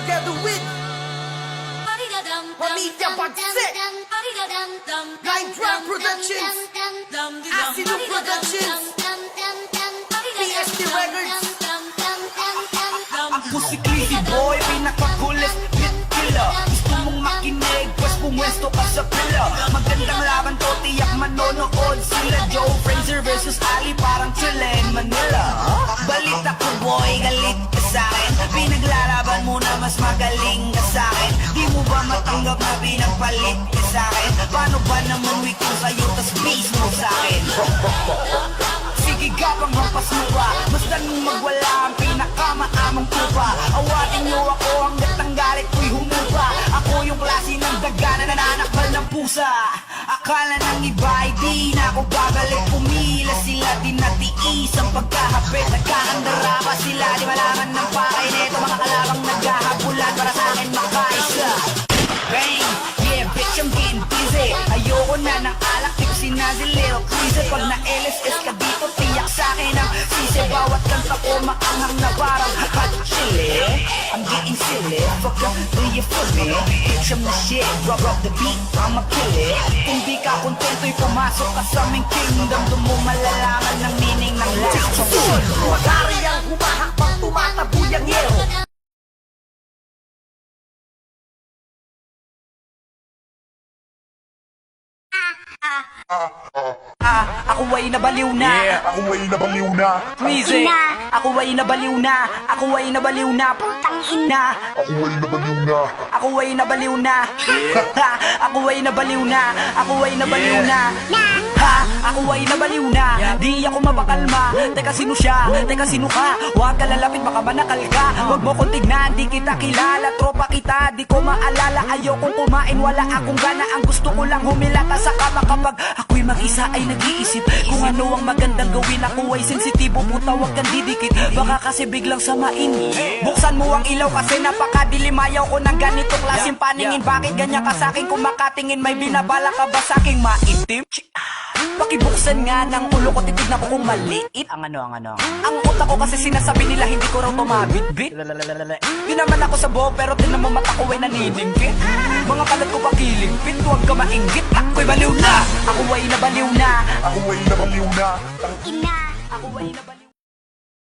together with Pamilya Bagset, Line Drum Productions, Asido Productions, PST Records. Ako si Cliffy Boy, pinakakulit hit killer. Gusto mong makinig, pues pumwesto ka sa pila. Magandang laban to, tiyak manonood sila. Joe Frazier versus Ali, parang Chilen, Manila. Balita ko boy, galit ka sa'kin. Pinaglalaban mo na mas magaling ka sa'kin. Di mo ba matanggap na pinagpalit ka sa'kin? Paano ba naman weak ko sa'yo, tas base mo sa'kin? Sige gabang hampas mo pa, basta nung magwala ang pinakamaamang tupa. Awatin niyo ako hanggat ang galit ko'y humupa. Ako yung klase ng daga na nananakbal ng pusa. Akala ng iba ay di na ako gagalit. Pumila sila, dinatiis ang pagkahapit. Nagkakandara pa sila, di malaman ng pakay neto. Mga kalabang naghahabulan para sa akin makaisa. Bang! Yeah, bitch, I'm getting busy. Ayoko na ng alak, di ko sinazil, little crazy. Pag na-LSS ka dito, tiyak sa'kin ang sisi. Bawat kanta ko maanghang na parang hot chili. I'm getting silly, fuck up, do you feel me? Bitch, I'm the shit, rock the beat, I'ma kill it. Kung di ka kontento'y pumasok ka sa aming kingdom. Doon mo malalaman ng meaning ng life. Magari ang humahakbang tumataboy ang yero. Ako ay nabaliw na. Ako ay nabaliw na. Crazy. Ako ay nabaliw na. Ako ay nabaliw na. Putang ina. Ako ay nabaliw na. Ako ay nabaliw na. Ha, ako ay nabaliw na. Ako ay nabaliw na. Ha, ako ay nabaliw na. Di ako mapakalma. Teka sino siya? Teka sino ka? Huwag ka lalapit baka manakal ka. Huwag mo kong tignan, di kita kilala. Tropa kita, di ko maalala. Ayokong kumain, wala akong gana. Ang gusto ko lang humilata sa kama kapag ako'y mag-isa ay nag-iisip kung ano ang magandang gawin. Ako ay sensitibo, puta wag kang didikit. Baka kasi biglang samain. Buksan mo ang ilaw kasi napakadilim. Ayaw ko ng ganito klaseng paningin. Bakit ganyan ka sa'kin kung makatingin? May binabala ka ba sa'king maitim? Pakibuksan nga ng ulo ko, titignan ko kung maliit. Ang ano? Ang utak ko kasi sinasabi nila hindi ko raw tumabit-bit. Di naman ako sa buhok pero tinan mo mata ko ay naniningkit. Mga kalat ko pakilingpit, huwag ka mainggit. Ako'y baliw na, ako ay nabaliw na. Ako ay nabaliw na. Ako ay nabaliw